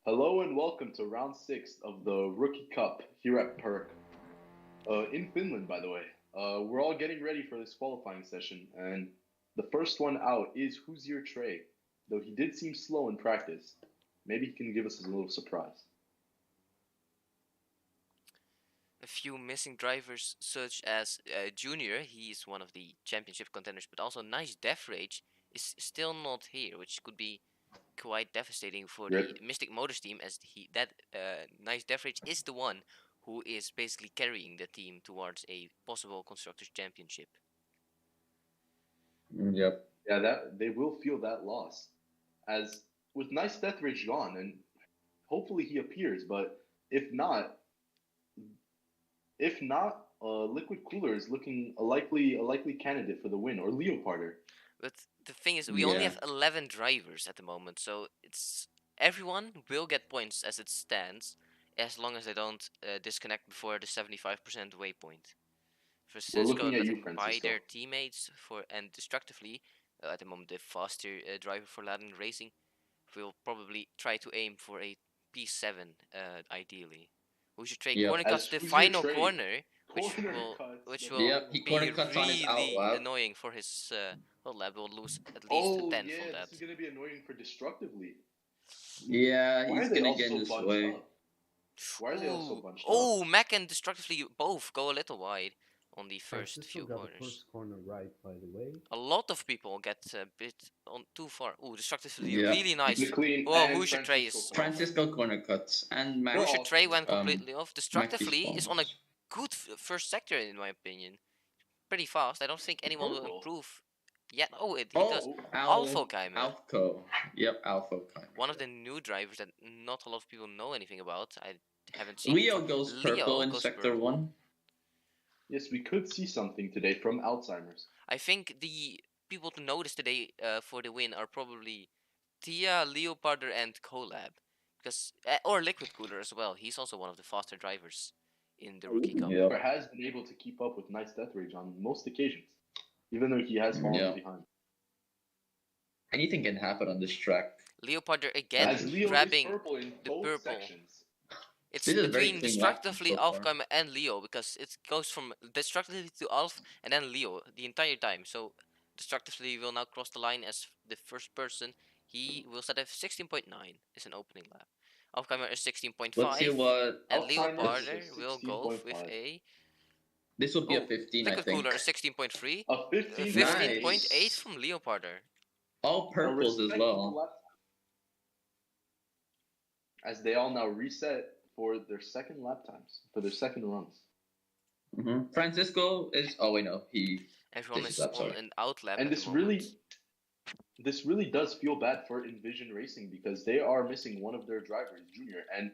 Hello and welcome to round 6 of the Rookie Cup here at Perk. In Finland, by the way. We're all getting ready for this qualifying session, and the first one out is Hoosier Trey, though he did seem slow in practice. Maybe he can give us a little surprise. A few missing drivers, such as Junior, he's one of the championship contenders, but also Nice Death Rage is still not here, which could be quite devastating for the Rip. Mystic Motors team, as Nice Death Rage is the one who is basically carrying the team towards a possible constructors championship. Yep. Yeah, that they will feel that loss. As with Nice Death Rage gone, and hopefully he appears, but if not, Liquid Cooler is looking a likely candidate for the win, or Leoparder. But the thing is, we only have 11 drivers at the moment, so everyone will get points as it stands, as long as they don't disconnect before the 75% waypoint. Francisco letting by their teammates and destructively, at the moment the faster driver for Latin Racing, will probably try to aim for a P7 ideally. Hoosier Trey corner cuts the final corner, which will be really annoying for his whole lab. Will lose at least a tenth on that. This is gonna be annoying for destructively. Yeah, he's gonna get in this way. Why are they all so bunched up? Oh, Mac and destructively both go a little wide on the first few got corners. The first corner right, by the way. A lot of people get a bit on too far. Oh, destructively really nice. Oh, Hoosier Trey is Francisco corner cuts and Mac. Hoosier Trey went completely off. Destructively is on a good first sector in my opinion. Pretty fast. I don't think anyone will improve yet. Oh, he does. Alpha Keimer. Alpha. Yep, Alpha Keimer. One of the new drivers that not a lot of people know anything about. I haven't seen. Leo goes purple in Sector 1. Yes, we could see something today from Alzheimer's. I think the people to notice today for the win are probably Tia, Leoparder, and Collab. Because, or Liquid Cooler as well. He's also one of the faster drivers in the Rookie Cup. Yep. Has been able to keep up with Nice Death Rage on most occasions, even though he has fallen behind. Anything can happen on this track. Leoparder again grabbing the purple. Sections. It's between destructively Alfkeimer and Leo, because it goes from destructively to Alf and then Leo the entire time. So destructively will now cross the line as the first person. He will set a 16.9 is an opening lap. Alfkeimer is 16.5. Let's see what. And Leoparder will go with a. This will be a 15. Liquid I think. Cooler is 16.3. A 15. 15.8 from Leoparder. All purples as well. As they all now reset for their second lap times, for their second runs. Francisco is. Oh wait, no, everyone is on an out lap. And this really does feel bad for Envision Racing, because they are missing one of their drivers, Junior, and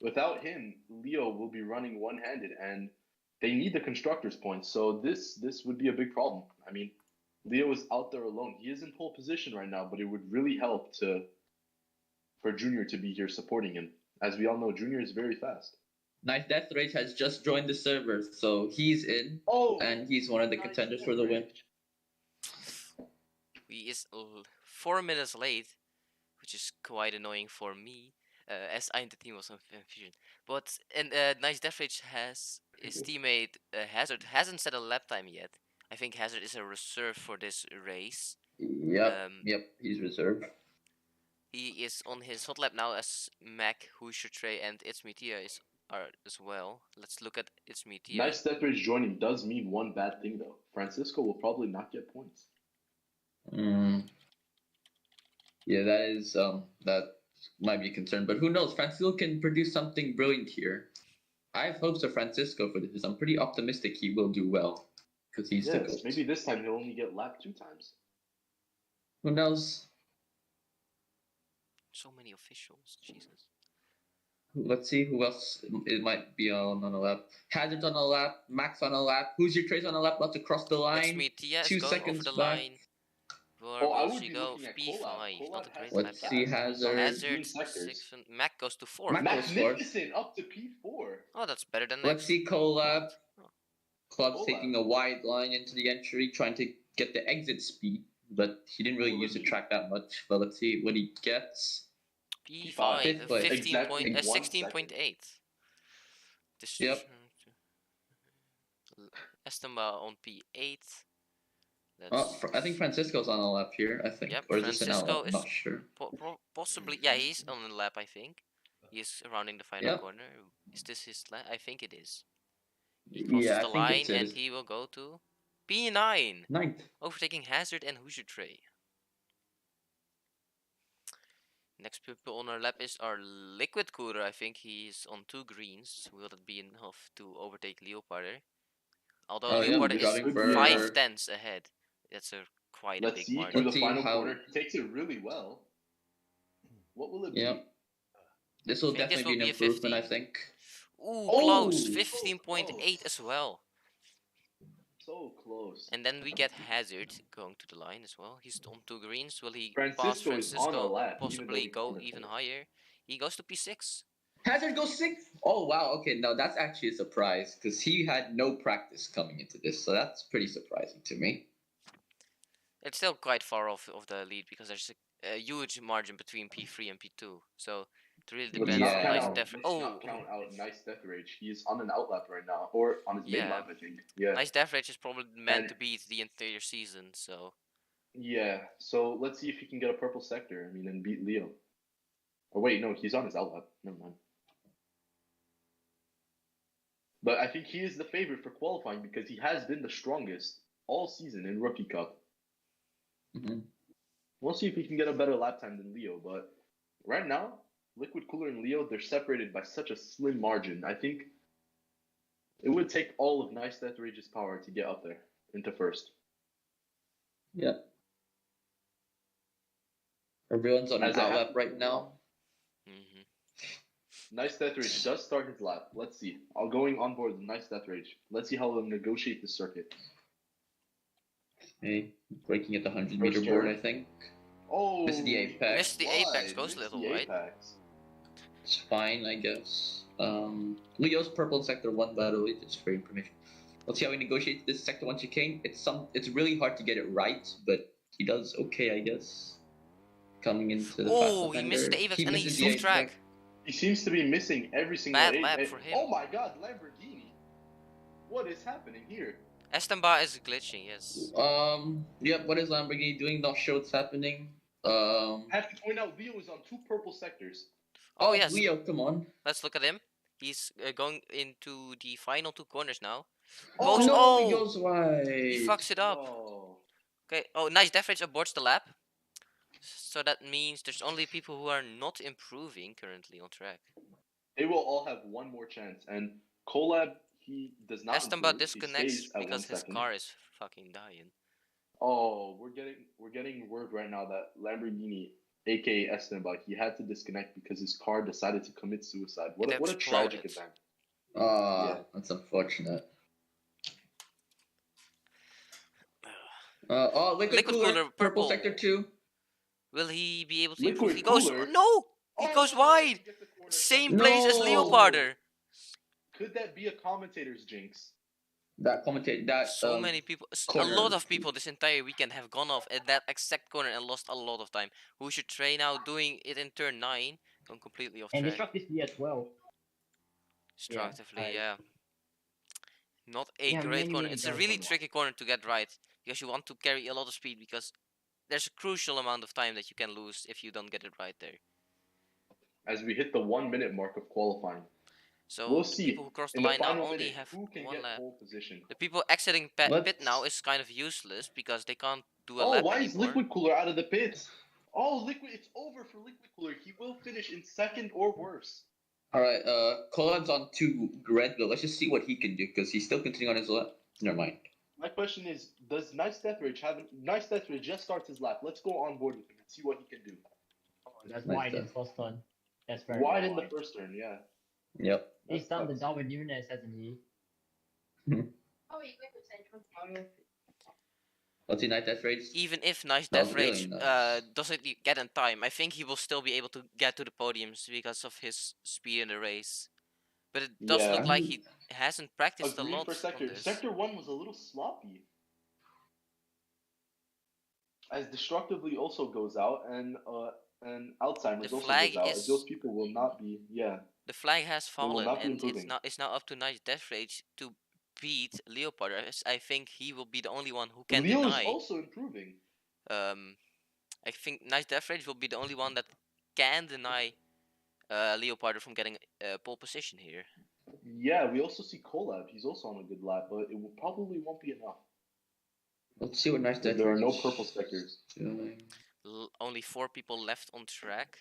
without him, Leo will be running one-handed, and they need the constructors' points. So this would be a big problem. I mean, Leo is out there alone. He is in pole position right now, but it would really help for Junior to be here supporting him. As we all know, Junior is very fast. Nice Death Rage has just joined the server, so he's in, and he's one of the contenders for the win. He is 4 minutes late, which is quite annoying for me, as I and the team was in confusion. But Nice Death Rage his teammate Hazard hasn't set a lap time yet. I think Hazard is a reserve for this race. Yep, he's reserved. He is on his hot lap now as Mac, Hoosier Trey, and It's Me Tia are as well. Let's look at It's Me Tia. Nice Death Rage joining does mean one bad thing though. Francisco will probably not get points. Yeah, that might be a concern, but who knows? Francisco can produce something brilliant here. I have hopes of Francisco for this. I'm pretty optimistic he will do well, because he's the GOAT. Maybe this time he'll only get lapped 2 times. Who knows? So many officials, Jesus. Let's see who else it might be on a lap. Hazard's on a lap, Max on a lap, Hoosier Trey's on a lap, about to cross the line. It's me, Tia 2 seconds over the back. line. Where will she go? P5. Not a great Let's see Hazard. Hazard 6. Mac goes to 4. Magnificent up to P4. Oh, that's better than. Let's see Collab. Club's taking a wide line into the entry, trying to get the exit speed, but he didn't really use the track that much. But let's see what he gets. P5, Fifth place. 15 Exactly point, 1 16.8. This Yep. Estima on P8. Oh, I think Francisco's on a lap here. I think, Yep, or is this an Francisco outlap? I'm is not sure. possibly, yeah, he's on the lap, I think. He is rounding the final Yep. corner. Is this his lap? I think it is. He crosses Yeah, the I think line it's and his he will go to P9, ninth. overtaking Hazard and Hoosier Trey. Next people on our lap is our Liquid Cooler. I think he's on 2 greens. Will that be enough to overtake Leoparder? Although Oh, yeah, Leoparder is driving Could be for- 5 tenths ahead. That's quite a Let's big see margin. through the Let's see final how- corner. He takes it really well. What will it Yep. be? This will I think this definitely will be an be a improvement, I 15. think. Ooh, Oh, close. so 15.8 close. as well. So close. And then we get Hazard going to the line as well. He's on 2 greens. Will he Francisco pass is on a Francisco? lap, even though Possibly he's go on the even corner. higher. He goes to P6. Hazard goes sixth. Oh wow. Okay, no, that's actually a surprise because he had no practice coming into this, so that's pretty surprising to me. It's still quite far off of the lead because there's a huge margin between P3 and P2. So it really Let's depends not on count nice out- def. Let's Oh, not count out Nice Death Rage. He's on an outlap right now, or on his main Yeah. lap, I think. Yeah. nice def rate is probably meant And- to beat the entire season. So Yeah. So let's see if he can get a purple sector. I mean, and beat Leo. Oh wait, no, he's on his outlap. Never mind. But I think he is the favorite for qualifying because he has been the strongest all season in Rookie Cup. Mhm. We'll see if he can get a better lap time than Leo. But right now, Liquid Cooler and Leo, they're separated by such a slim margin. I think it would take all of Nice Death Rage's power to get up there into first. Yeah. Everyone's on As an it outlap happens- right now. mhm. Nice Death Rage does start his lap. Let's see. I'll going on board with Nice Death Rage. Let's see how he'll negotiate this circuit. Okay, breaking at the 100 First meter board, turn. I think. Oh, This is the apex. Missed the apex, goes Missed little the wide. apex. It's fine, I guess. Leo's purple in sector 1, by the way, just for information. Let's see how he negotiates this sector 1 chicane. It's really hard to get it right, but he does okay, I guess. Coming into the fast Oh, he missed the offender. apex He and misses he's the off track. apex. He seems to be missing every single Bad ape- lap ape- for him. Oh my god, Lamborghini! What is happening here? Estemba is glitching. Yes. Yep, what is Lamborghini doing? Not sure what's happening. I have to point out Leo is on 2 purple sectors. Oh yes. Leo, come on. Let's look at him. He's going into the final 2 corners now. Oh, Goes, no, oh! he goes wide. He fucks it up. No. Okay. Oh, nice def rage aborts the lap. So that means there's only people who are not improving currently on track. They will all have one more chance. And Colab, he does not. Estemba improve. He disconnects stays at because 1 his second. car is fucking dying. Oh, we're getting word right now that Lamborghini, aka Estemba, he had to disconnect because his car decided to commit suicide. What It a tragic exploded. event. Yeah. That's unfortunate. Liquid Liquid cooler, Cooler, purple purple. sector 2. Will he be able to Liquid improve? He goes, Cooler? no! He Oh, goes wide! he gets the corner. Same place as No! Leoparder. Could that be a commentator's jinx? That commentate that So many people, a corner. lot of people this entire weekend have gone off at that exact corner and lost a lot of time. Who should Trey now doing it in turn 9, gone completely off And track. destructively as well. Destructively, I- yeah. Not a Yeah, great many, corner. many It's a does really go wrong. tricky corner to get right because you want to carry a lot of speed because there's a crucial amount of time that you can lose if you don't get it right there. As we hit the 1 minute mark of qualifying. So We'll the see. people who cross the In the line now final only minute, have who can 1 get lap. pole position? The people exiting pit now Let's- is kind of useless because they can't do a Oh, lap why is anymore. Liquid Cooler out of the pits? Oh, Liquid, it's over for Liquid Cooler. He will finish in second or worse. Alright, Colin's on 2 red, but let's just see what he can do because he's still continuing on his lap. Never mind. My question is, does Nice Death Rage have Nice Death Rage just starts his lap? Let's go on board with him and see what he can do. Oh, that's Nice wide in stuff. first turn. That's very Wide in the first turn, yeah. Yep. He's That done the sucks. Darwin Nunes, hasn't he? Let's see Night Death Rates. Even if Nice That was Death really Rage nice. doesn't get in time, I think he will still be able to get to the podiums because of his speed in the race. But it does Yeah. look like he hasn't A practiced a green lot for on sector. this. Sector 1 was a little sloppy. As Destructively also goes out, and and Alzheimer's The also flag goes out. is- Those people will not be. Yeah. The flag has They will fallen, not be and improving. it's now up to Nice Death Rage to beat Leopard. I think he will be the only one who can Leo is deny. also improving. I think Nice Death Rage will be the only one that can deny Leopard from getting pole position here. Yeah, we also see Kolab. He's also on a good lap, but it will probably won't be enough. Let's see what Nice Death There are Rage no is purple sectors. doing. Only 4 people left on track.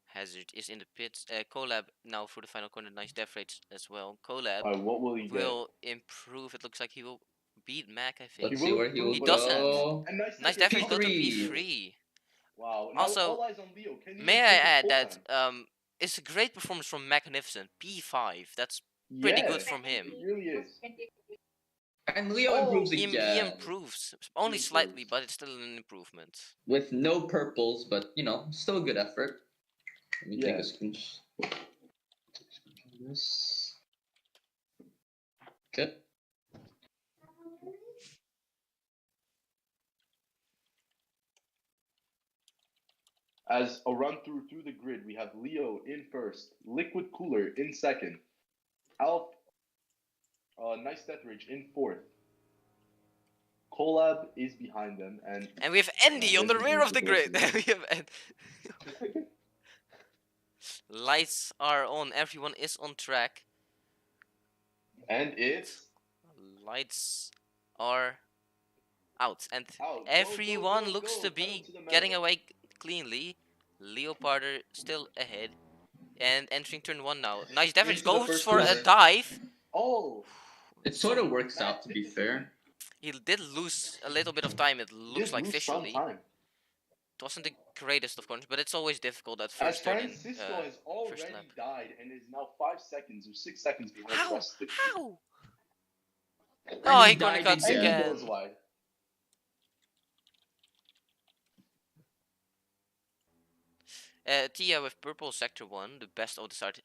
Hazard is in the pits. Collab now for the final corner. Nice Death Rage as well. Collab What will he will improve. It looks like he will beat Mac, I think. Let's He see will where he will He go. doesn't. And Nice Death Rage go to P3. P3. Wow. Now Also, all eyes on Leo. Can he May I improve his add pole that time? it's a great performance from Magnificent. P5. That's pretty Yeah, good from him. It really is. And Leo Oh, improves He again. improves. Only He slightly, improves. but it's still an improvement. With no purples, but you know, still a good effort. Let me take a screenshot. This. Okay. As a run through the grid, we have Leo in first, Liquid Cooler in second, Alf, Nice Death Rage in fourth. Collab is behind them, and we have Andy on the rear of the grid. We have Lights are on. Everyone is on track. and it's Lights are out, and out. everyone Go, looks go. to Pedal be to the metal. getting away cleanly. Leoparder still ahead and entering turn 1 now. Nice Death Rage Into the goes first for a corner. dive. Oh, It sort of works out, to be fair. He did lose a little bit of time, it looks like visually. Time. It wasn't the greatest of corners, but it's always difficult at As first turn in Francisco has first lap. already died and is now 5 seconds or 6 seconds behind How? the rest of the How? And Oh, he died cuts And he again. goes wide. Tia with purple sector 1, the best of the start.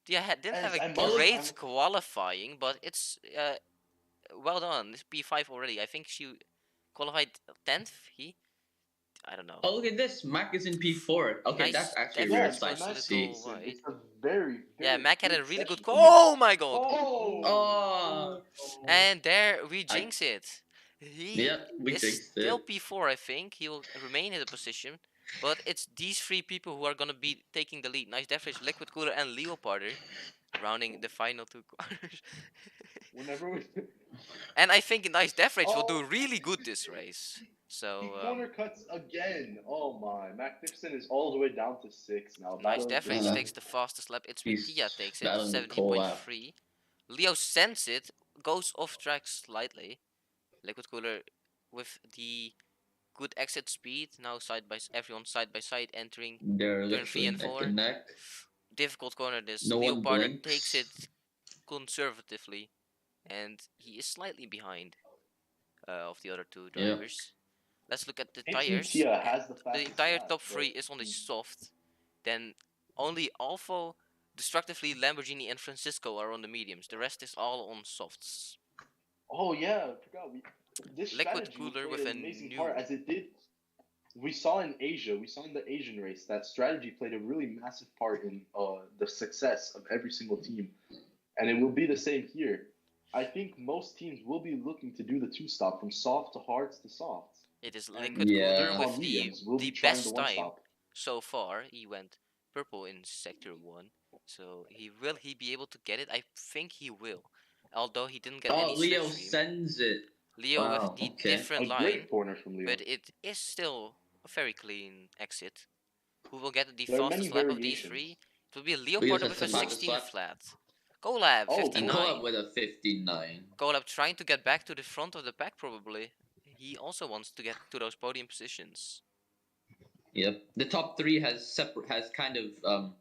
Tia didn't have I'm a great I'm- qualifying, but it's well done. It's P5 already. I think she qualified 10th. I don't know. Oh, look at this. Mac is in P4. Okay, Nice that's actually a Death rare Rage sight was to a see. little wide. It's a very, Yeah, very Mac had a good really good session call. from him. Oh my god! Oh! And there we jinx it. He Yep, we is jinxed still it. P4, I think. He will remain in the position. But it's these 3 people who are gonna be taking the lead. Nice Death Rage, Liquid Cooler, and Leoparder rounding the final 2 corners. Whenever we And I think Nice Death Rage will do really good this race. he So corner cuts again. Oh my, Magnificent is all the way down to 6 now. Nice Battling Death with Rage Yeah. takes the fastest lap. It's He's Tia takes it, battling with Collab. 17.3. Leo sends it, goes off track slightly. Liquid Cooler with the good exit speed. Now everyone side by side entering They're turn 3 literally and neck 4. and neck. Difficult corner this. No one Leoparder blinks. takes it conservatively. And he is slightly behind of the other 2 Yeah. drivers. Let's look at the Team tires. Tia has the The fastest entire lap, top but- 3 is on the soft. Then only Alpha, Destructively, Lamborghini, and Francisco are on the mediums. The rest is all on softs. Oh yeah, I forgot. This Liquid strategy will Cooler play with an a amazing new- part as it did. We saw in Asia, we saw in the Asian race that strategy played a really massive part in the success of every single team, and it will be the same here. I think most teams will be looking to do the 2-stop from soft to hards to softs. It is And Liquid Yeah. Cooler with on the mediums will be trying best the time 1-stop. so far. He went purple in sector 1. So will he be able to get it? I think he will. Although he didn't get Oh, any Leo slipstream. sends it. Leo Wow, with the okay. different A line. great corner from Leo. But it is still a very clean exit. Who will get the There are fastest many lap of these variations. 3? It will be Leopardo has with the a fastest 16 lap. flat. Collab, Oh, And 59. Collab with a 59. Collab trying to get back to the front of the pack probably. He also wants to get to those podium positions. Yep. The top 3 has kind of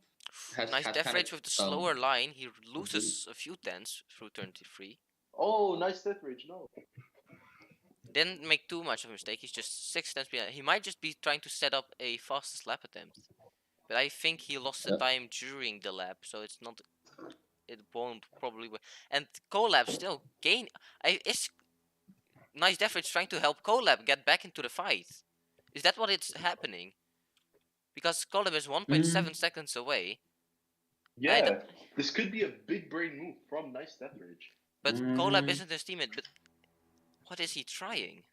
Nice has Death kind Rage of, with the slower line. He loses a few tenths through turn 3. Oh, Nice Death Rage, no. Didn't make too much of a mistake. He's just 6 tenths behind. He might just be trying to set up a fastest lap attempt. But I think he lost the Yep. time during the lap, so it's not. It won't probably. And Collab still gain. Is Nice Death Rage trying to help Collab get back into the fight? Is that what it's happening? because Colab is 1.7 seconds away. Yeah, this could be a big brain move from Nice Deathridge. But Colab isn't his teammate. But what is he trying?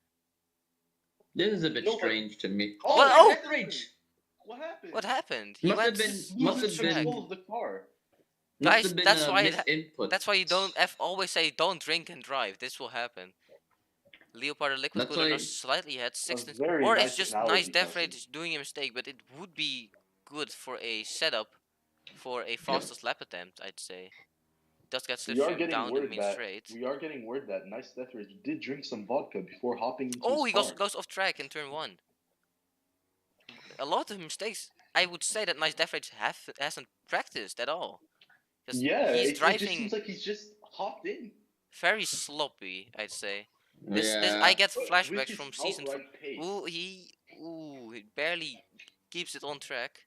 This is a bit strange to me. Oh, Well, Deathridge! What happened? What happened? He Must went have been. He Must lost have been. control of the car. Must Guys, have been that's a why misinput. that's why you don't always say don't drink and drive. This will happen. Leopard and Liquid That's Cooler why- are slightly ahead, 16. very Or nice it's just analogy, Nice Death Rate Kelsey. is doing a mistake, but it would be good for a setup for a fastest lap attempt, I'd say. Does get We are slipstream getting down the word main that straight. Nice Deathridge did drink some vodka before hopping into Oh, his he car. goes off track in turn 1. A lot of mistakes. I would say that Nice Death Rate hasn't practiced at all. Yeah, he's it just driving seems like he's just hopped in. very sloppy, I'd say. Yeah. I get But with flashbacks his from season 4. outright pace. He barely keeps it on track.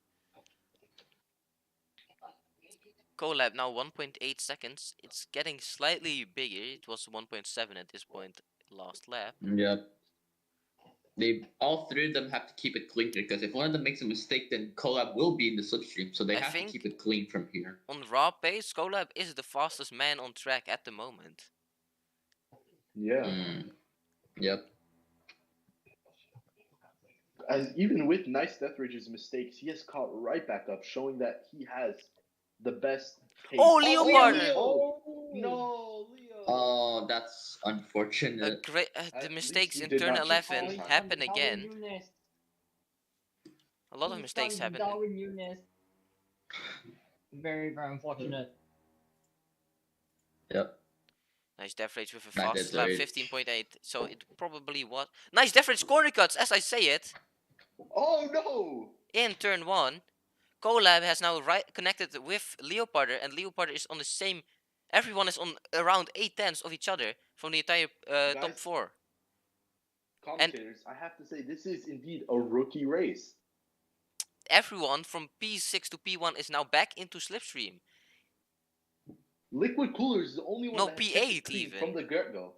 Collab now 1.8 seconds. It's getting slightly bigger. It was 1.7 at this point last lap. Yep. All three of them have to keep it clean because if one of them makes a mistake, then Collab will be in the slipstream. So they have to keep it clean from here. On raw pace, Collab is the fastest man on track at the moment. Yeah. Yep. As even with Nice Deathridge's mistakes, he has caught right back up, showing that he has the best pace. Oh, Leo partner! No, Leo! Oh, that's unfortunate. The At mistakes least in he did turn not cheat 11 this time. happen again. A lot of mistakes happen. Very, very unfortunate. Yep. Nice Death Rage with a Nice fast Death lap, Rage. 15.8. So it probably was. Nice Death Rage corner cuts, as I say it. Oh no! In turn 1, Collab has now connected with Leoparder, and Leoparder is on the same. Everyone is on around 8/10 of each other from the entire top Guys, 4. Commentators, I have to say, this is indeed a rookie race. Everyone from P6 to P1 is now back into Slipstream. Liquid Cooler is the only one No, that has kept P8 it clean even. from the get-go.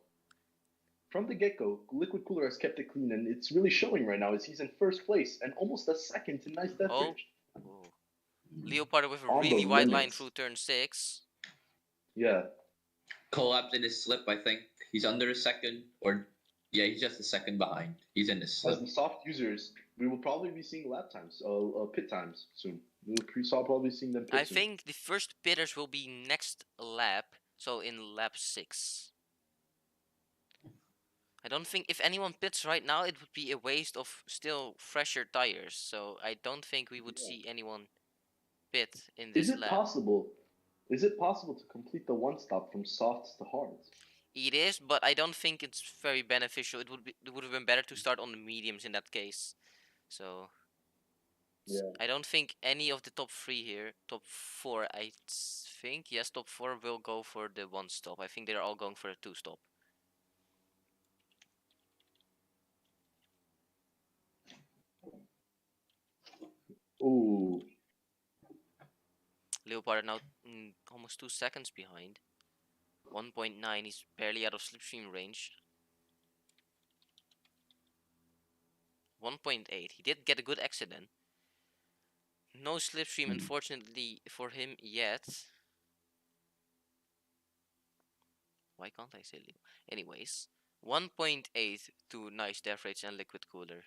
From the get-go, Liquid Cooler has kept it clean, and it's really showing right now as he's in first place and almost a second to Nice Deathridge. Oh. Leoparder with a On really the wide line limits. through turn 6. Yeah. Collab's in his slip, I think. He's under a second, or yeah, he's just a second behind. He's in his As slip. the soft users, we will probably be seeing lap times, pit times soon. We'll probably seeing them pit I soon. think the first pitters will be next lap, so in lap 6. I don't think if anyone pits right now, it would be a waste of still fresher tires. So I don't think we would see anyone pit in this Is it lap. possible? Is it possible to complete the one stop from softs to hards? It is, but I don't think it's very beneficial. It would have been better to start on the mediums in that case. So Yeah. I don't think any of the top 3 here, top 4, I think, yes, top 4 will go for the one stop. I think they're all going for a 2 stop. Ooh. Leopard now almost 2 seconds behind. 1.9, he's barely out of slipstream range. 1.8, he did get a good accident. No slipstream, unfortunately, for him yet. Why can't I say Leo? Anyways, 1.8 to Nice Death Rates and Liquid Cooler.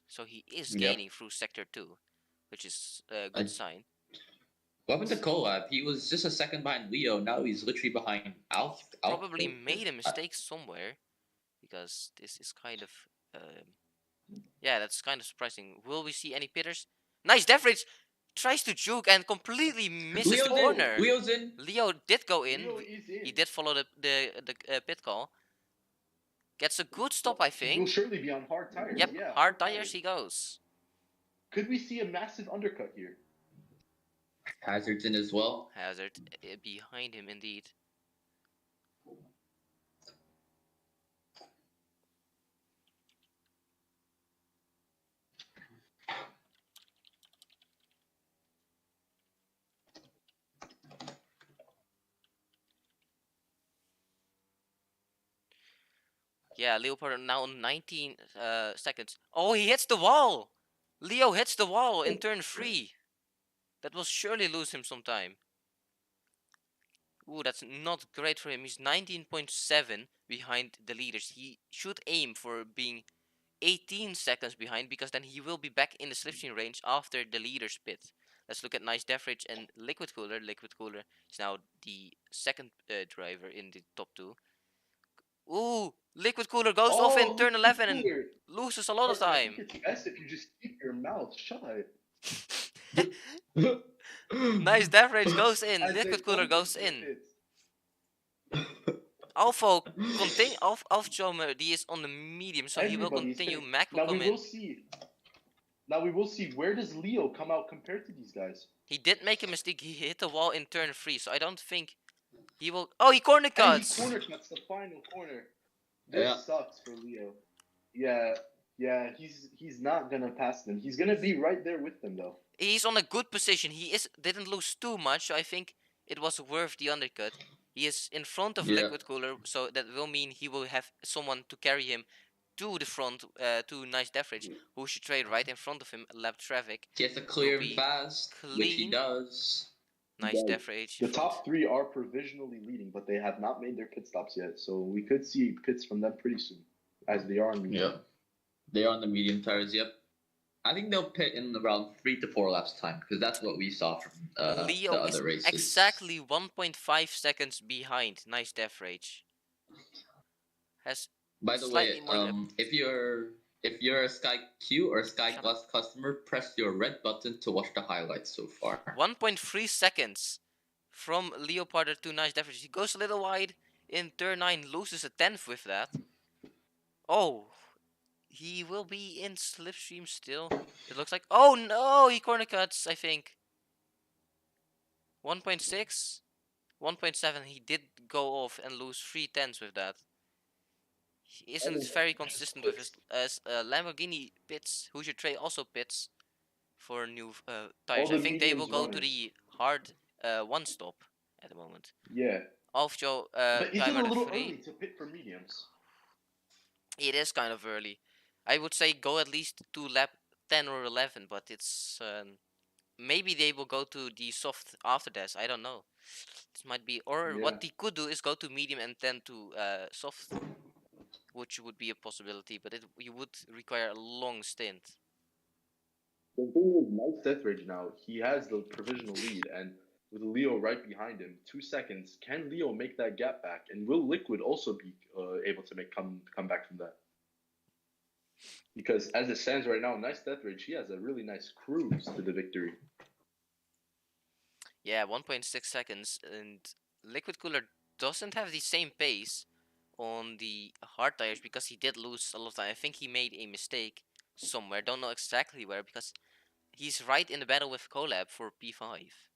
So he is gaining through Sector 2, which is a good sign. What happened to Collab? He was just a second behind Leo. Now he's literally behind Alf. Probably made a mistake somewhere, because this is kind of, yeah, that's kind of surprising. Will we see any pitters? Nice Death Rates tries to juke and completely misses the corner. Leo's in. Leo did go in. Leo is in. He did follow the pit call. Gets a good stop, I think. He'll surely be on hard tires. Yep, Yeah, hard tires he goes. Could we see a massive undercut here? Hazard's in as well. Hazard behind him, indeed. Yeah, Leopard now on 19 seconds. Oh, he hits the wall! Leo hits the wall in turn 3. That will surely lose him some time. Ooh, that's not great for him. He's 19.7 behind the leaders. He should aim for being 18 seconds behind, because then he will be back in the slipstream range after the leaders pit. Let's look at Nice Deathridge and Liquid Cooler. Liquid Cooler is now the second driver in the top 2. Ooh, Liquid Cooler goes off in turn 11 and loses a lot of I think time. it's best if you just keep your mouth shut. Nice Deathridge goes in. As they Liquid Cooler come goes into the in. pits. Alpha continue. Alpha he is on the medium, so he will Everybody's continue. pitting. Mac will Now come we in. will see. Now we will see, where does Leo come out compared to these guys? He did make a mistake. He hit the wall in turn 3, so I don't think he will. Oh, he corner And cuts. he corner cuts the final corner. This sucks for Leo. Yeah, he's not gonna pass them. He's gonna be right there with them though. He's on a good position. He didn't lose too much, so I think it was worth the undercut. He is in front of Liquid Cooler, so that will mean he will have someone to carry him to the front, to Nice Deathridge, who should trade right in front of him. Lap traffic. He has to clear him fast, which he does. Nice Deathridge. The top 3 are provisionally leading, but they have not made their pit stops yet, so we could see pits from them pretty soon, as they are on medium. Yeah, they are on the medium tires. Yep. I think they'll pit in around 3 to 4 laps time, because that's what we saw from Leo the other is races. exactly 1.5 seconds behind Nice Deathridge. Has By the way, if you're a Sky Q or Sky Plus customer, press your red button to watch the highlights so far. 1.3 seconds from Leopard to Nice Deathridge. He goes a little wide in turn 9, loses a 10th with that. Oh, he will be in slipstream still. It looks like. Oh no, he corner cuts, I think. 1.6, 1.7. He did go off and lose 3/10 with that. He isn't very consistent with his Lamborghini pits. Hoosier Trey also pits for new tires. I think they will go to the hard one stop at the moment. Yeah. Alfjo, but is it a little early to pit for mediums? It is kind of early. I would say go at least to lap 10 or 11, but it's maybe they will go to the soft after this. I don't know. This might be, or what they could do is go to medium and then to soft, which would be a possibility, but you would require a long stint. The thing is, Nice Deathridge now, he has the provisional lead, and with Leo right behind him, 2 seconds. Can Leo make that gap back? And will Liquid also be able to come back from that? Because as it stands right now, Nice Deathridge, he has a really nice cruise to the victory. Yeah, 1.6 seconds, and Liquid Cooler doesn't have the same pace on the hard tires because he did lose a lot of time. I think he made a mistake somewhere. Don't know exactly where, because he's right in the battle with Collab for P5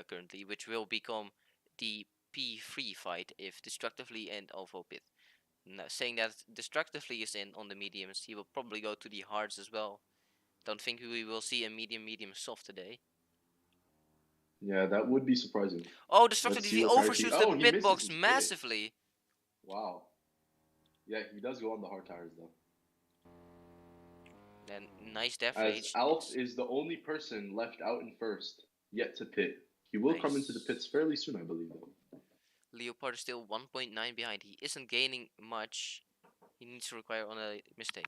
currently, which will become the P3 fight if Destructively and Ovo pit. Now, saying that Destructively is in on the mediums, he will probably go to the hards as well. Don't think we will see a medium soft today. Yeah, that would be surprising. Oh, Destructively overshoots the pit box massively. Wow. Yeah, he does go on the hard tires though. And Nice Deathridge. As Alf is the only person left out in first, yet to pit. He will come into the pits fairly soon, I believe though. Leopard is still 1.9 behind. He isn't gaining much. He needs to require on a mistake.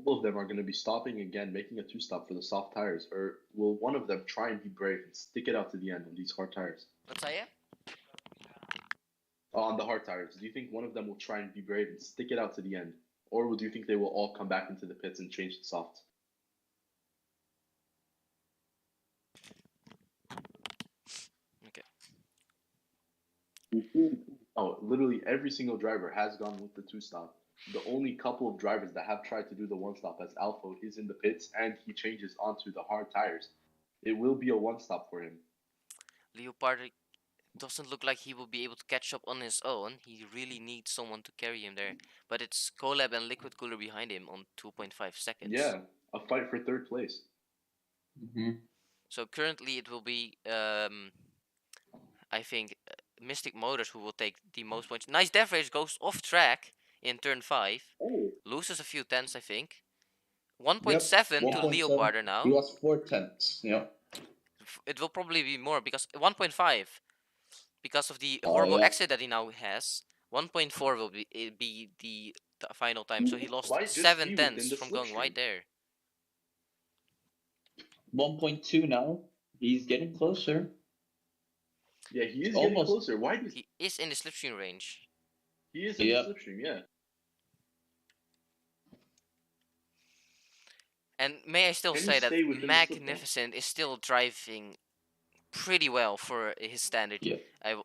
All of them are going to be stopping again, making a 2-stop for the soft tires, or will one of them try and be brave and stick it out to the end on these hard tires? What's that? On the hard tires, do you think one of them will try and be brave and stick it out to the end, or do you think they will all come back into the pits and change to soft? Okay. Oh, literally every single driver has gone with the 2-stop. The only couple of drivers that have tried to do the 1-stop as Alpha is in the pits and he changes onto the hard tires. It will be a 1-stop for him. Leopard doesn't look like he will be able to catch up on his own. He really needs someone to carry him there. But it's Colab and Liquid Cooler behind him on 2.5 seconds. Yeah, a fight for third place. So currently it will be, I think, Mystic Motors who will take the most points. Nice Death Rage goes off track in turn 5. Oh. Loses a few tenths, I think. 1.7 to Leoparder now. He lost 4 tenths. Yep. It will probably be more because 1.5 because of the horrible exit that he now has. 1.4 will be the final time. So he lost Might just 7 be tenths within the from going slipstream. wide there. 1.2 now. He's getting closer. Yeah, he is Almost. getting closer. Why does He is in the slipstream range. he is in the slipstream? Yeah. And may I still Can he say that stay within the slip Magnificent is still driving pretty well for his standard. Yeah.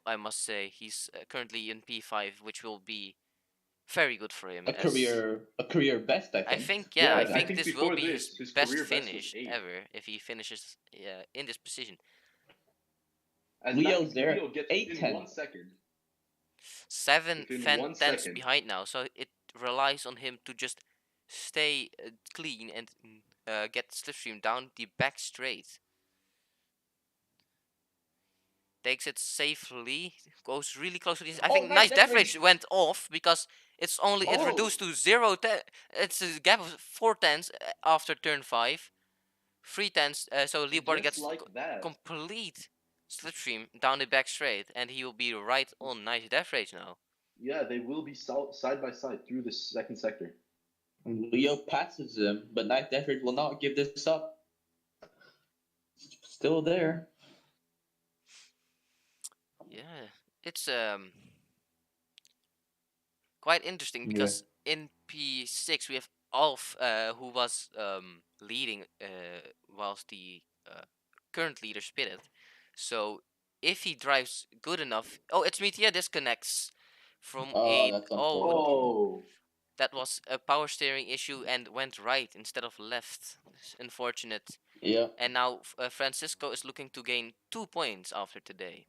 I must say he's currently in P5, which will be very good for him. A career best, I think. I I think think this will before be this, his his best career best was finish 8. ever if he finishes in this position. As Leo's there. Leo gets 8 in tenths. 1 second. 7 Within 1 tenths second. behind now, so it relies on him to just stay clean and get slipstream down the back straight. Takes it safely, goes really close to this. I think nice Death Rage went off because it's only it reduced to 0 it's a gap of 4 tenths after turn 5. 3 tenths, so Leopard gets like that. complete slipstream down the back straight, and he will be right on nice Death Rage now. Yeah, they will be side by side through the second sector. Leo passes him, but Nice Death Rage will not give this up. Still there. Yeah, it's quite interesting because in P6 we have Alf, who was leading whilst the current leader spitted. So if he drives good enough, it's Meteor disconnects from That's unfortunate. that was a power steering issue and went right instead of left. It's unfortunate. Yeah. And now Francisco is looking to gain 2 points after today.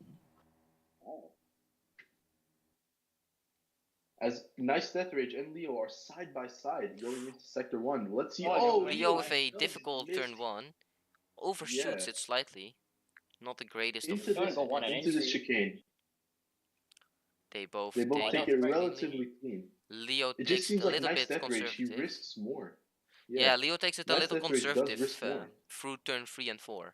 As Nice Death Rage and Leo are side by side going into Sector 1. Let's see. Leo with a difficult turn 1. Overshoots it slightly. Not the greatest into this chicane. They both take it relatively clean. Leo it takes just seems a like little Nice bit Death Rage, conservative. he risks more. Yeah, Leo takes it a little Death Rage conservative through turn 3 and 4.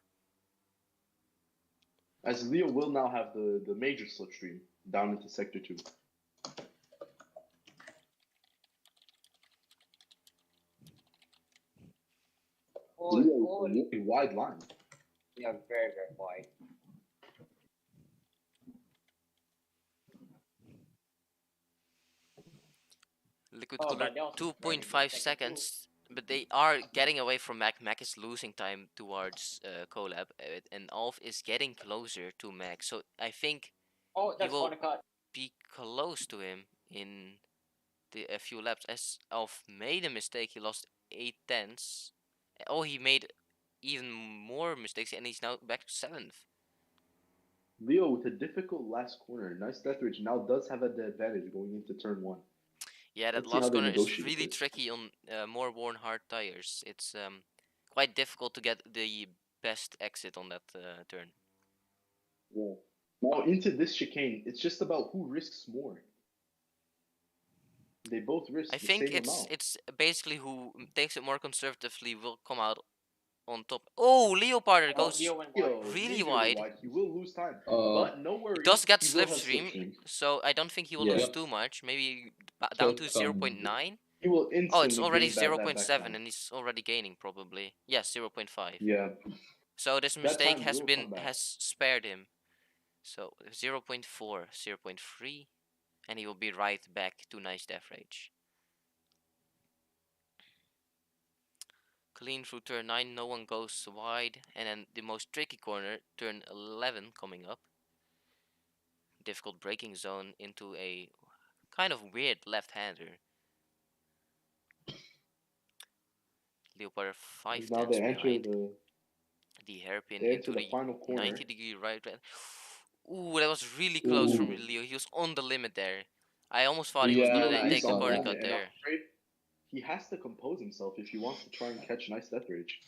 As Leo will now have the major slipstream down into Sector 2. A wide line. Yeah, very, very wide. Liquid Cooler 2.5 seconds, but they are getting away from Mac. Mac is losing time towards Colab, and Alf is getting closer to Mac. So I think he will be close to him in a few laps. As Alf made a mistake, he lost 8 tenths. He made even more mistakes, and he's now back to 7th. Leo with a difficult last corner. Nice Death Rage now does have the advantage going into turn 1. Yeah, that last corner is really tricky on more worn hard tires. It's quite difficult to get the best exit on that turn. Yeah. Now into this chicane, it's just about who risks more. They both risk the same amount. It's basically who takes it more conservatively will come out on top. Oh, Leoparder goes really wide. He will lose time, but no worries. He does get slipstream, so I don't think he will lose too much. Maybe down to 0.9. He will instantly it's already 0.7, and he's already gaining probably. Yes, 0.5. Yeah. So this mistake has spared him. So 0.4, 0.3, and he will be right back to nice Death Rage. Clean through turn 9, no one goes wide, and then the most tricky corner, turn 11 coming up. Difficult braking zone into a kind of weird left-hander. Leopard 5 now they enter behind. The hairpin into the final corner. 90-degree right. Ooh, that was really close from Ooh. Leo. He was on the limit there. I almost thought he was Yeah, gonna Leo I take is the saw on the corner that. cut limit, and I'm there. afraid he has to compose himself if he wants to try and catch Nice Death Rage.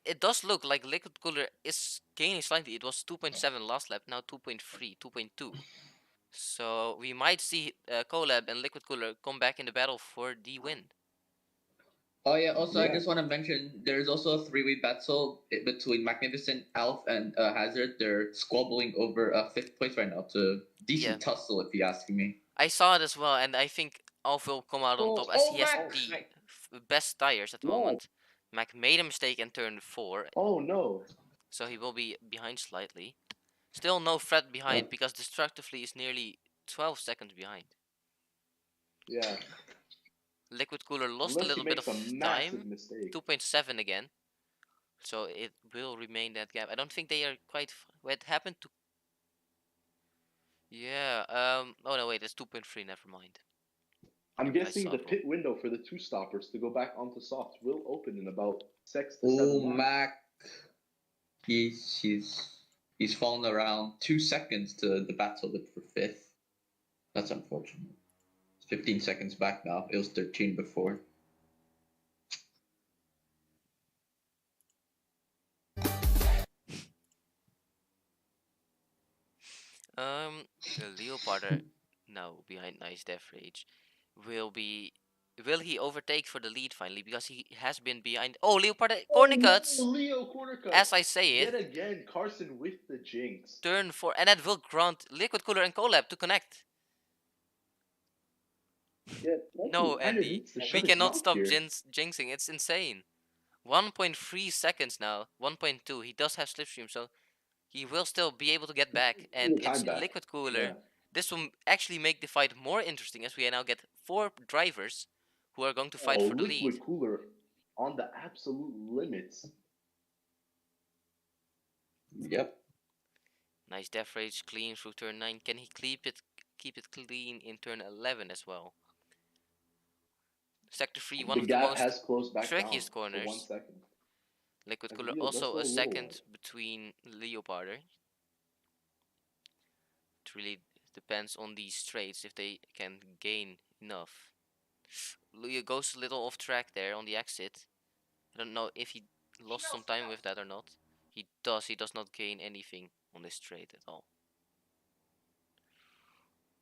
It does look like Liquid Cooler is gaining slightly. It was 2.7 last lap, now 2.3, 2.2. So we might see Colab and Liquid Cooler come back in the battle for the win. Oh yeah, also I Yeah. just want to mention there's also a three-way battle between Magnificent, Alf, and Hazard. They're squabbling over 5th place right now. It's a decent tussle if you ask me. I saw it as well, and I think Alf will come out on top as he has Mac! the best tires at the No. moment. Mac made a mistake in turn 4, Oh no. so he will be behind slightly. Still no threat behind because Destructively is nearly 12 seconds behind. Yeah. Liquid Cooler lost Unless a little he bit makes of a massive time, mistake. 2.7 again. So it will remain that gap. I don't think they are quite. What happened to? Yeah. Oh no, wait. It's 2.3. Never mind. I'm I guessing saw the it wrong. pit window for the two stoppers to go back onto soft will open in about 6 to 7 Oh, laps. Mac. He's fallen around 2 seconds to the battle for 5th. That's unfortunate. It's 15 seconds back now. It was 13 before. Leoparder now behind Nice Death Rage will he overtake for the lead finally, because he has been behind. Oh, Leoparder corner cuts. No, Leo corner cut. As I say Yet it, again, Carson with the jinx. turn 4, and that will grant Liquid Cooler and Collab to connect. Yeah, No, kinda Andy, needs to we shut his cannot mouth stop here. jinxing. It's insane. 1.3 seconds now. 1.2. He does have slipstream, so he will still be able to get back. And The time it's back. Liquid Cooler. Yeah. This will actually make the fight more interesting, as we now get 4 drivers who are going to fight Oh, for the lead. Liquid Cooler on the absolute limits. Yep. Nice Death Rage clean through turn 9. Can he keep it clean in turn 11 as well? Sector 3, one The of the gap most has closed back down trickiest for 1 corners. second. Liquid As Cooler Leo does also go a little second wide. between Leoparder. It really depends on these straights if they can gain enough. Leo goes a little off track there on the exit. I don't know if he lost some time with that or not. He does not gain anything on this straight at all.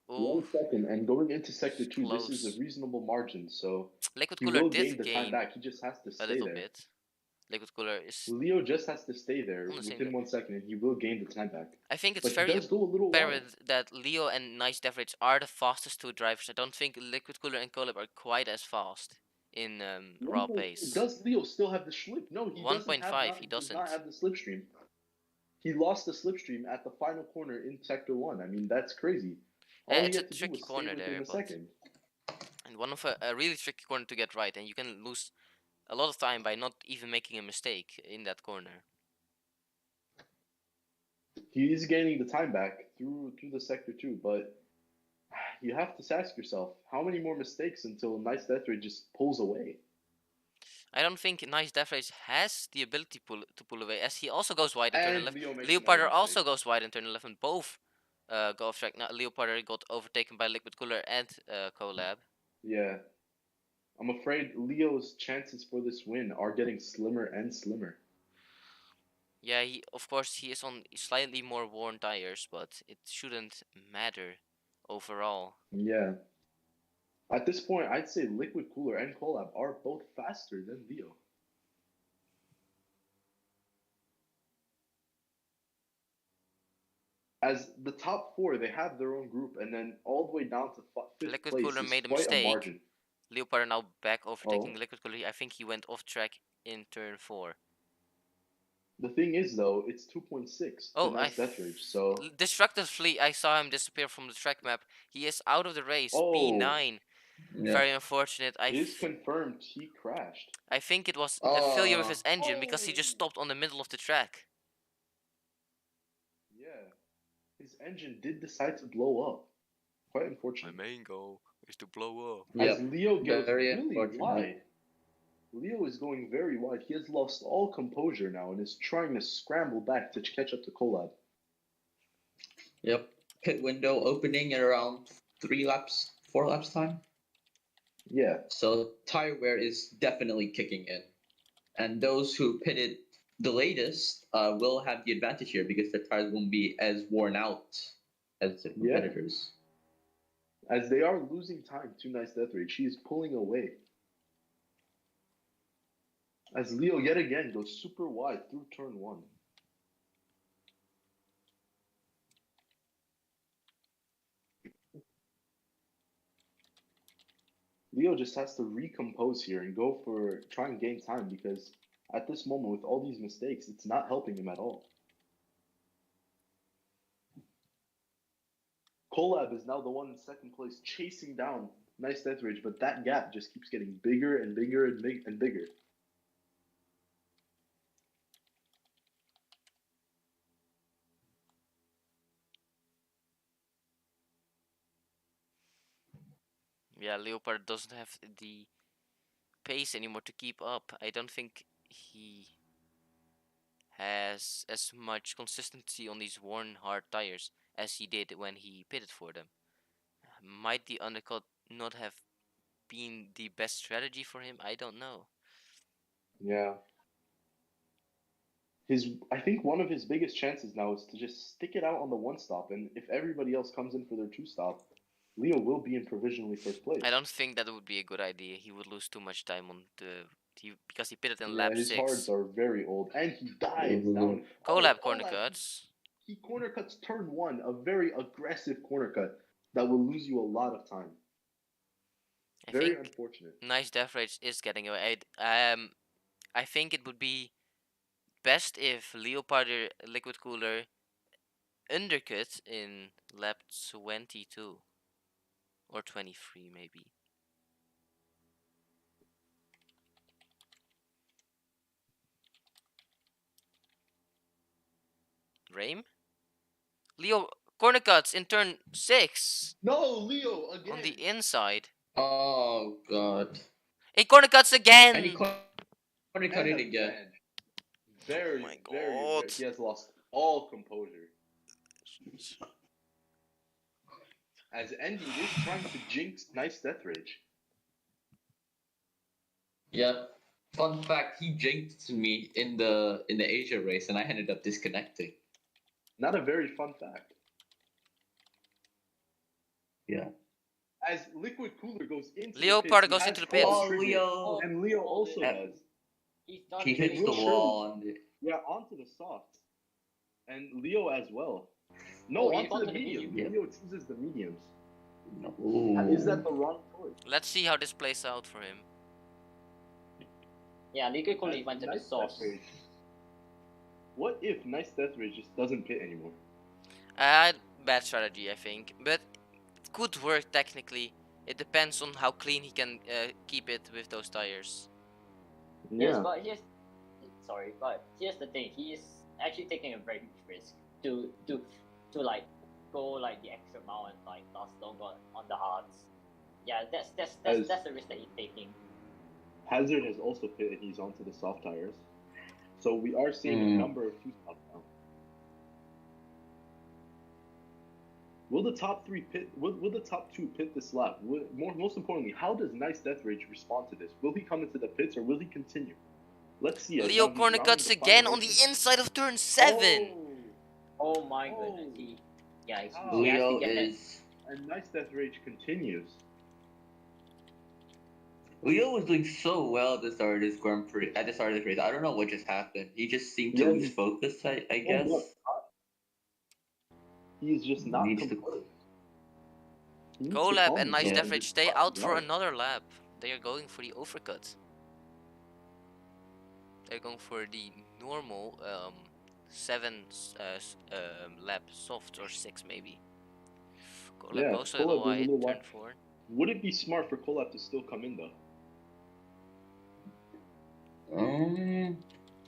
1 second, and going into sector 2, close. this is a reasonable margin, so Liquid he Cooler will did gain the time back. He just has to a stay little there. bit. Liquid Cooler is. Leo just has to stay there On the same within 1 second, and he will gain the time back. I think it's But he very does go a little wide. apparent that Leo and Nice Death Rage are the fastest two drivers. I don't think Liquid Cooler and Colab are quite as fast in raw pace. Does Leo still have the slip? No, he 1.5. He does doesn't. not have the slipstream. He lost the slipstream at the final corner in sector 1. I mean, that's crazy. All he It's a had to do tricky was stay corner within there, a but second. and one of a really tricky corner to get right, and you can lose a lot of time by not even making a mistake in that corner. He is gaining the time back through the sector 2, but you have to ask yourself, how many more mistakes until Nice Death Ray just pulls away? I don't think Nice Death Rage has the ability to pull away, as he also goes wide in turn 11. Leoparder also goes wide in turn 11. Both go off track. Now Leoparder got overtaken by Liquid Cooler and Collab. Yeah. I'm afraid Leo's chances for this win are getting slimmer and slimmer. Yeah, of course he is on slightly more worn tires, but it shouldn't matter overall. Yeah. At this point, I'd say Liquid Cooler and Collab are both faster than Leo. As the top 4, they have their own group, and then all the way down to 5th Liquid place Cooler is made a quite mistake. a margin. Leopard now back overtaking Liquid Cooler. I think he went off track in turn 4. The thing is, though, it's 2.6 to Nice Death Rage, so... Destructively, I saw him disappear from the track map. He is out of the race. P9. Yeah. Very unfortunate. It is confirmed he crashed. I think it was a failure with his engine because he just stopped on the middle of the track. Yeah. His engine did decide to blow up. Quite unfortunate. My main goal is to blow up. As Leo goes very really wide. Leo is going very wide. He has lost all composure now and is trying to scramble back to catch up to Collab. Yep. Pit window opening at around 4 laps time. Yeah. So tire wear is definitely kicking in. And those who pitted the latest will have the advantage here because their tires won't be as worn out as their competitors. As they are losing time to Nice Death Rage, she is pulling away. As Leo yet again goes super wide through turn 1. Leo just has to recompose here and try and gain time because at this moment, with all these mistakes, it's not helping him at all. Collab is now the one in second place, chasing down Nice Death Rage, but that gap just keeps getting bigger and bigger and bigger. Yeah, Leopard doesn't have the pace anymore to keep up. I don't think he has as much consistency on these worn hard tires as he did when he pitted for them. Might the undercut not have been the best strategy for him? I don't know. Yeah. I think one of his biggest chances now is to just stick it out on the 1-stop, and if everybody else comes in for their 2-stop, Leo will be in provisionally first place. I don't think that would be a good idea. He would lose too much time on because he pitted in lap his 6. hards are very old, and he dives down. Collab corner cuts. He corner cuts turn 1, a very aggressive corner cut that will lose you a lot of time. Very unfortunate. Nice Death Rage is getting away. I think it would be best if Leopard Liquid Cooler undercut in lap 22 or 23 maybe. Rame? Leo corner cuts in turn 6. No, Leo again. On the inside. Oh god. He corner cuts again. And he corner cut it again. Very, oh my very, God. he has lost all composure. As Andy is trying to jinx Nice Death Rage. Yeah. Fun fact, he jinxed me in the Asia race and I ended up disconnecting. Not a very fun fact. Yeah. As Liquid Cooler goes into Leopard the pit, goes into the pit. Oh, Leo. And Leo also does. He hits the wall. Yeah, onto the softs. And Leo as well. No, onto the medium. Yeah. Leo chooses the mediums. No. Is that the wrong choice? Let's see how this plays out for him. Yeah, Liquid Cooler went to the source. What if Nice Death Rage just doesn't pit anymore? Bad strategy, I think. But it could work technically. It depends on how clean he can keep it with those tires. Yes, but here's the thing. He is actually taking a very huge risk to like go like the extra mile and like last longer on the hards. Yeah, that's the risk that he's taking. Hazard has also pitted. He's onto the soft tires. So we are seeing a number of 2-stops now. Will the top 3 pit? Will the top 2 pit this lap? Most importantly, how does Nice Death Rage respond to this? Will he come into the pits or will he continue? Let's see. Leo corner cuts again on the inside of turn 7. Oh my goodness. He Leo has to get is. And Nice Death Rage continues. Leo was doing so well at the start of this Grand Prix. At the start of this race, I don't know what just happened. He just seemed to lose focus. I guess. He's just not composed. Collab and Nice Death Rage stay out for another lap. They are going for the overcut. They're going for the normal 7 lap soft or 6 maybe. Collab goes a little wide, turn 4. Would it be smart for Collab to still come in though?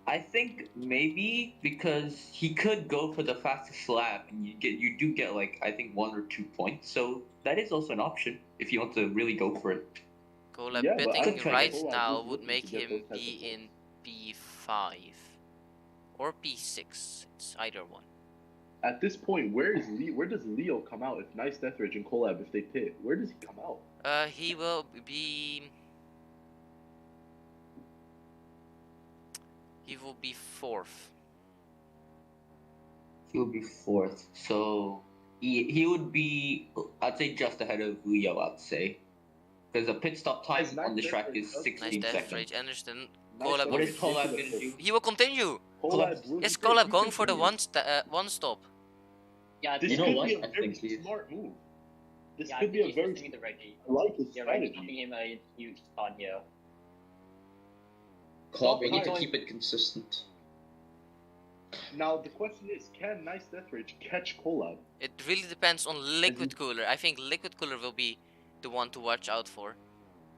I think maybe because he could go for the fastest lap and you do get like I think 1 or 2 points. So that is also an option if you want to really go for it. Collab pitting right now would make him be in P5 or P6. It's either one. At this point, where does Leo come out if Nice Deathridge and Collab, if they pit? Where does he come out? He will be. He will be fourth. He will be fourth. So he would be, I'd say, just ahead of Leo. I'd say, because the pit stop time Nice on this track Deathridge is does 16 Nice seconds. Deathridge, Anderson. Nice Collab. What Deathridge is into Collab the gonna pit. do? He will continue. Collab will. Is he Collab he going for the continues. one stop? Yeah, This You know could what? be a I very think he is. smart move. This yeah, could I be think a he's very listening to Reggie. I like his Yeah, Reggie's strategy. giving him a huge stun here. Collab, we need to Stop keep it consistent. Now the question is, can Nice Deathridge catch Collab? It really depends on Liquid Cooler. I think Liquid Cooler will be the one to watch out for.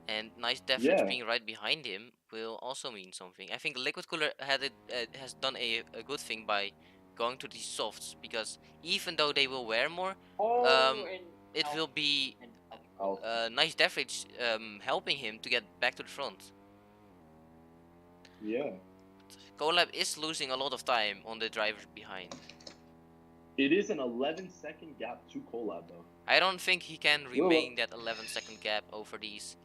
And Nice Deathridge Yeah. being right behind him will also mean something. I think Liquid Cooler has done a good thing by going to these softs, because even though they will wear more, it will be Nice Deathridge helping him to get back to the front. Yeah. Collab is losing a lot of time on the drivers behind. It is an 11-second gap to Collab though. I don't think he can remain that 11-second gap over these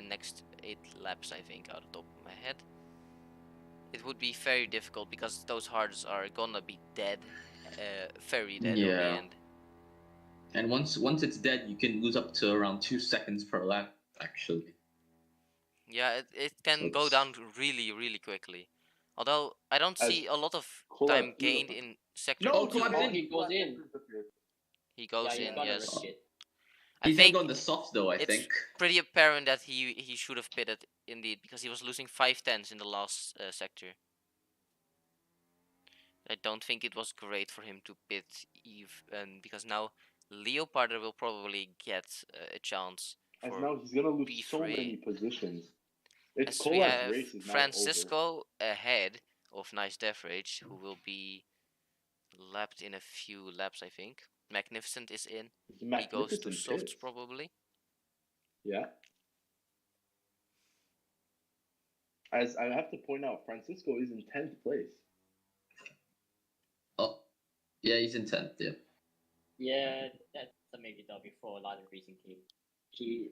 next 8 laps, I think, out of the top of my head. It would be very difficult because those hards are gonna be dead, very dead in the end. And once it's dead, you can lose up to around 2 seconds per lap, actually. Yeah, it can go down really, really quickly. Although I don't see a lot of time gained in sector 2. He goes in. He goes in, yes. He's gonna go in the softs though, I think. It's pretty apparent that he should have pitted indeed, because he was losing 5/10 in the last sector. I don't think it was great for him to pit because now Leoparder will probably get a chance. As now he's gonna lose P3. so many positions. It's As we Collab's have race is now Francisco ahead of Nice Deathridge, who will be lapped in a few laps, I think. Magnificent is in. He goes to softs probably. Yeah. As I have to point out, Francisco is in 10th place. Oh, yeah, he's in 10th, yeah. Yeah, that's a maybe W for a lot of racing team.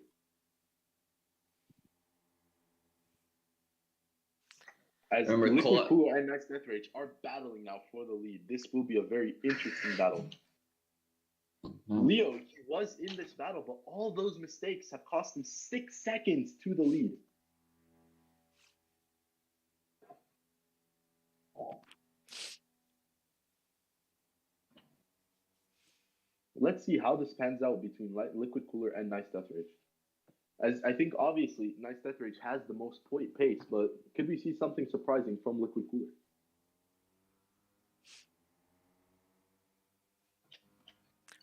As Liquid Cooler and Nice Deathridge are battling now for the lead, this will be a very interesting battle. Leo, he was in this battle, but all those mistakes have cost him 6 seconds to the lead. Let's see how this pans out between Liquid Cooler and Nice Deathridge. As I think obviously Nice Deathridge has the most pace, but could we see something surprising from Liquid Cooler?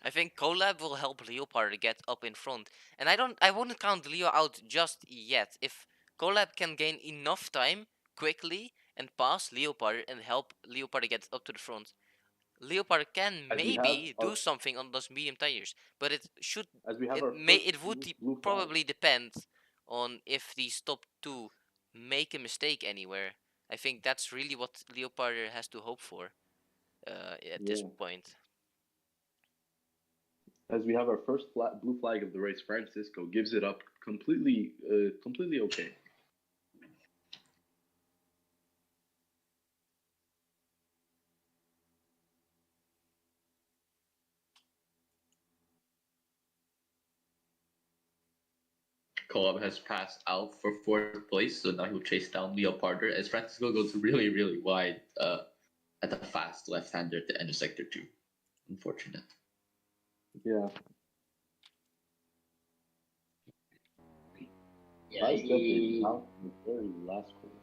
I think Collab will help Leopard get up in front, and I wouldn't count Leo out just yet. If Collab can gain enough time quickly and pass Leopard and help Leopard get up to the front, Leopard can maybe do something on those medium tires, but it would probably depend on if these top 2 make a mistake anywhere. I think that's really what Leopard has to hope for at this point. As we have our first blue flag of the race, Francisco gives it up completely okay. Collab has passed out for 4th place, so now he'll chase down Leoparder as Francisco goes really, really wide at the fast left-hander at the end of Sector 2. Unfortunate. Yeah. Yeah, he out in the very last corner.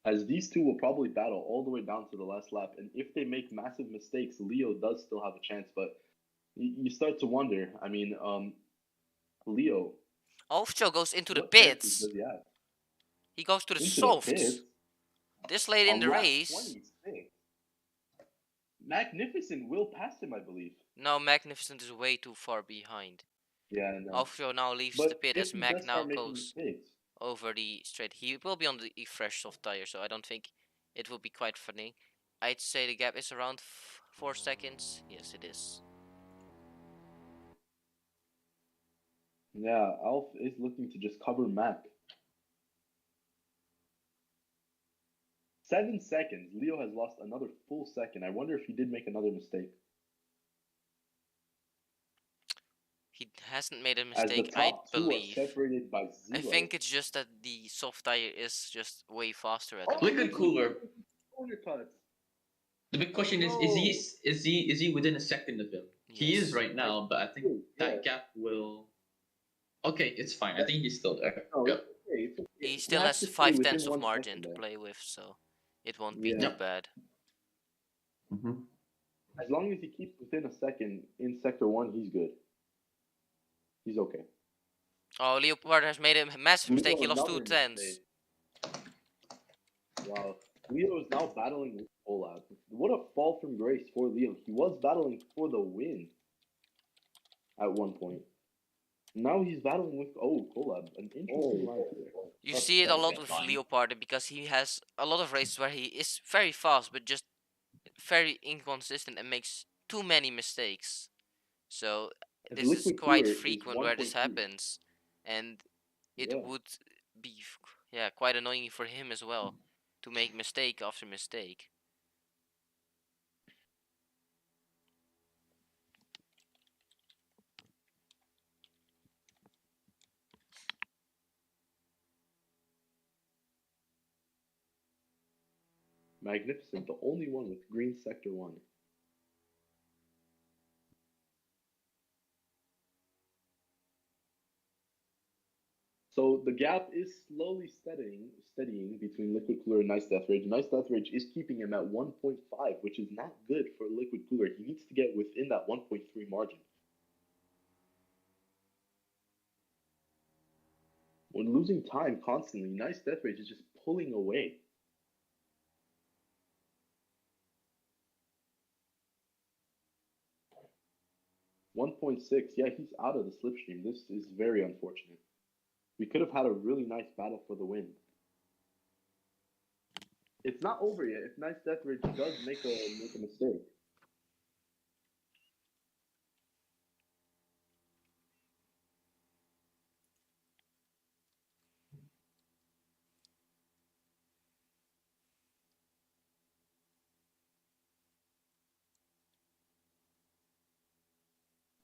As these two will probably battle all the way down to the last lap, and if they make massive mistakes, Leo does still have a chance, but you start to wonder. I mean, Leo. Ovcho goes into the pits. He goes to the softs. This late in the race. 26. Magnificent will pass him, I believe. No, Magnificent is way too far behind. Yeah, no. Offshore now leaves But the pit if as he Mac does now start making goes mistakes, over the straight. He will be on the fresh soft tire, so I don't think it will be quite funny. I'd say the gap is around 4 seconds. Yes, it is. yeah, Alf is looking to just cover Mac. 7 seconds. Leo has lost another full second. I wonder if he did make another mistake. He hasn't made a As the mistake, I top two are believe. separated by 0. I think it's just that the soft tire is just way faster at the Liquid moment. cooler. Corner cuts. The big question is he within a second of him? He is Yes. right now, but I think that gap will. Okay, it's fine. I think he's still there. No, Yep. it's okay. He still has has to stay 5 within tenths of 1 margin second to there. play with, so it won't be Yeah. too bad. Mm-hmm. As long as he keeps within a second in sector 1, he's good. He's okay. Oh, Leopard has made a massive mistake. He Leo, lost 2 another tenths. mistake. Wow. Leo is now battling with Olaf. What a fall from grace for Leo. He was battling for the win at one point. Now he's battling with Collab. An interesting line there. You see it a lot with Leopard because he has a lot of races where he is very fast but just very inconsistent and makes too many mistakes. So His this is liquid quite cooler is frequent where this 1.2. happens, and it Yeah. would be quite annoying for him as well to make mistake after mistake. Magnificent, the only one with green sector 1. So the gap is slowly steadying between Liquid Cooler and Nice Death Rage. Nice Death Rage is keeping him at 1.5, which is not good for Liquid Cooler. He needs to get within that 1.3 margin. When losing time constantly, Nice Death Rage is just pulling away. .6, yeah, he's out of the slipstream. This is very unfortunate. We could have had a really nice battle for the win. It's not over yet. If Nice Death Rage does make a mistake.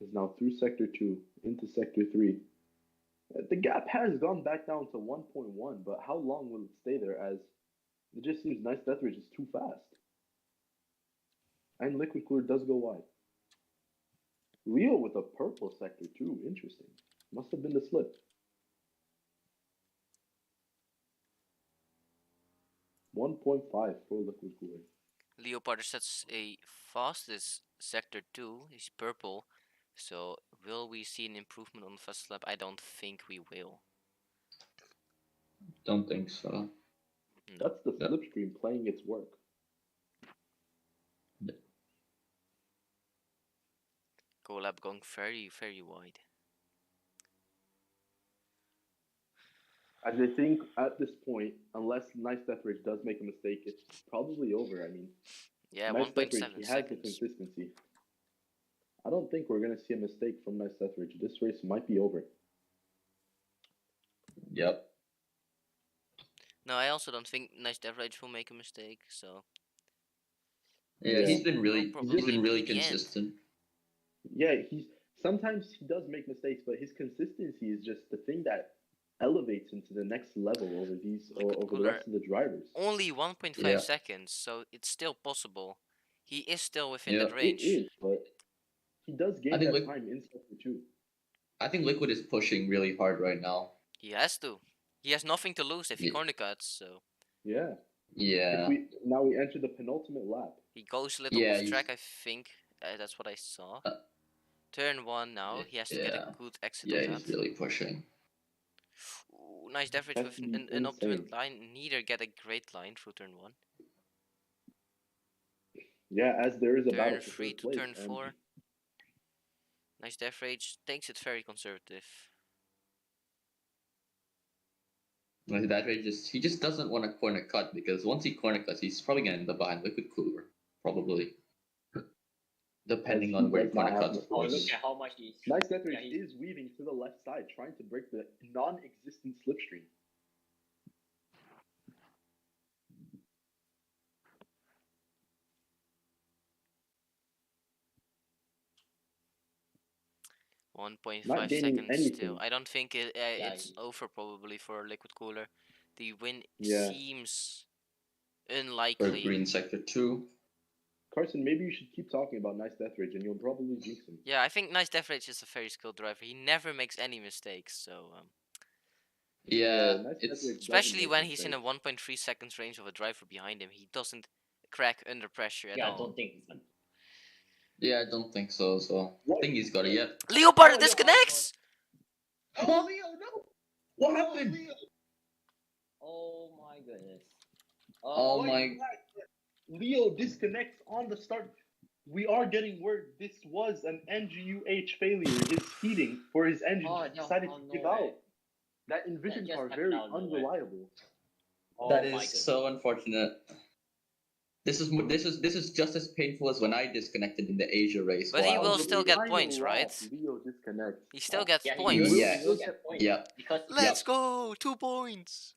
Is now through sector 2 into sector 3. The gap has gone back down to 1.1, but how long will it stay there as it just seems Nice Death Rage is too fast. And Liquid Cooler does go wide. Leo with a purple sector 2, interesting. Must have been the slip. 1.5 for Liquid Cooler. Leopard sets a fastest sector 2. He's purple. So will we see an improvement on the fast lap? I don't think we will. Don't think so. No. That's the slipstream playing its work. Collab going very, very wide. I think at this point, unless Nice Death Rage does make a mistake, it's probably over. I mean, yeah, Nice 1.7 Death Rage, he has the seconds. consistency. I don't think we're going to see a mistake from Nice Death Rage. This race might be over. Yep. No, I also don't think Nice Death Rage will make a mistake, so... Yeah, he's been really Probably consistent. Yeah, sometimes he does make mistakes, but his consistency is just the thing that elevates him to the next level over the rest of the drivers. Only 1.5 seconds, so it's still possible. He is still within that range. It is, but he does gain that time in sector 2. I think Liquid is pushing really hard right now. He has to. He has nothing to lose if he corner cuts, so... Yeah. Yeah. Now we enter the penultimate lap. He goes a little off track, I think. That's what I saw. Turn 1 now. He has to get a good exit on that. Yeah, he's really pushing. Ooh, Nice Death Rage with an optimal line. Neither get a great line through turn 1. Yeah, as there is a battle turn 3 to turn 4. Nice Death Rage takes it very conservative. That way, he just doesn't want a corner cut because once he corner cuts, he's probably gonna end up behind Liquid Cooler, probably. Depending on where he corner cuts. Oh, look at how much he's. Nice Death Rage is weaving to the left side, trying to break the non-existent slipstream. One point Not 5 gaining seconds anything. still. I don't think it's over probably for Liquid Cooler. The win Yeah. seems For unlikely. Green Sector 2. Carson, maybe you should keep talking about Nice Death Rage and you'll probably jinx him. Yeah, I think Nice Death Rage is a very skilled driver. He never makes any mistakes, so Yeah, Nice Death Rage doesn't especially make when he's in a mistakes. 1.3 seconds range of a driver behind him, he doesn't crack under pressure at Yeah, I all. don't think he's gonna. Yeah, I don't think so. So I think he's got it yet. Leopard Oh, disconnects. Oh, Leo, no! What happened? Oh my goodness. Oh my! Leo disconnects on the start. We are getting word this was an NGUH failure. His heating for his engine decided to give out. That Envision just car happened very out of nowhere. unreliable. That my is goodness. so unfortunate. This is just as painful as when I disconnected in the Asia race. But he Wow. will still get Final points, lap, right? Leo disconnects. He still gets Yeah, points. Yeah. He will get points. Yeah. Because Let's go! 2 points!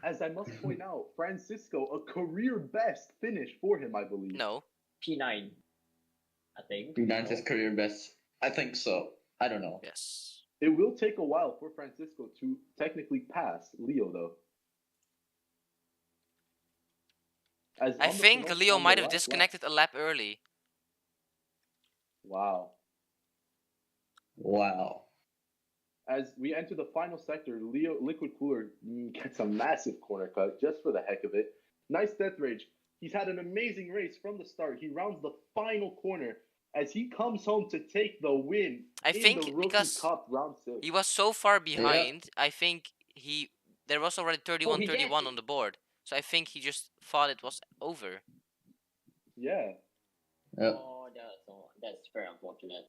As I must point out, Francisco, a career best finish for him, I believe. No. P9, I think. P9's his career best. I think so. I don't know. Yes. It will take a while for Francisco to technically pass Leo, though. As I on the think penultimate- Leo on the might have last lap- disconnected a lap early. Wow. Wow. As we enter the final sector, Leo Liquid Cooler gets a massive corner cut just for the heck of it. Nice Death Rage. He's had an amazing race from the start. He rounds the final corner as he comes home to take the win I in think the Rookie because Cup round 6. he was so far behind, I think there was already 31-31 on the board. So I think he just thought it was over. Yeah. Yep. Oh, that's very unfortunate.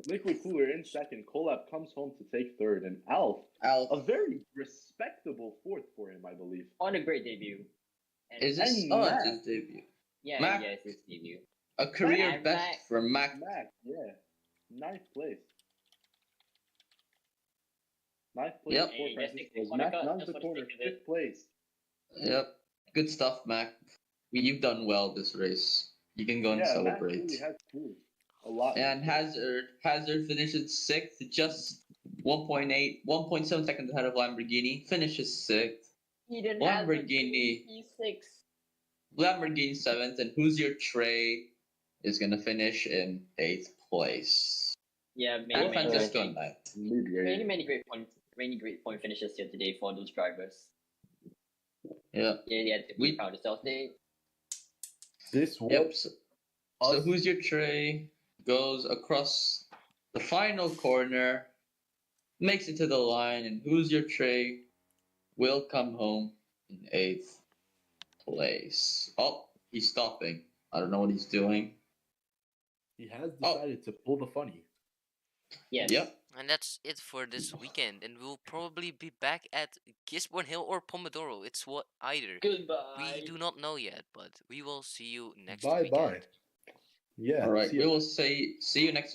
Liquid Cooler in second. Collab comes home to take third. And Alf, Alf, a very respectable fourth for him, I believe. On a great debut. And is this? and Oh, Mac. it's his debut. yeah, Mac. yeah, it's his debut. A career And best Mac. for Mac. Mac, yeah. Ninth place. Ninth place Yep. for Hey, just Francisco. take the Mac corner cut, rounds just the for the corner, sake of it. fifth place. Yep. Good stuff, Mac. You've done well this race. You can go and Yeah, Mac celebrate. really has proved a lot. And Hazard finishes sixth, just 1.7 seconds ahead of Lamborghini. Finishes sixth. He didn't Lamborghini. He's 6. Lamborghini seventh, and Who's Your Trey is gonna finish in 8th place. Yeah, And many Francisco ninth. many great point finishes here today for those drivers. Yeah. Yeah, We- we found ourselves. This was Yep. So Who's Your Trey goes across the final corner, makes it to the line, and Who's Your Trey will come home in 8th place. Oh, he's stopping. I don't know what he's doing. he has decided to pull the funny. Yes. Yep. And that's it for this weekend. And we'll probably be back at Gisborne Hill or Pomodoro. It's what either. Goodbye. We do not know yet, but we will see you next Bye weekend. bye. Yeah. All right. see We ya. will see you next week.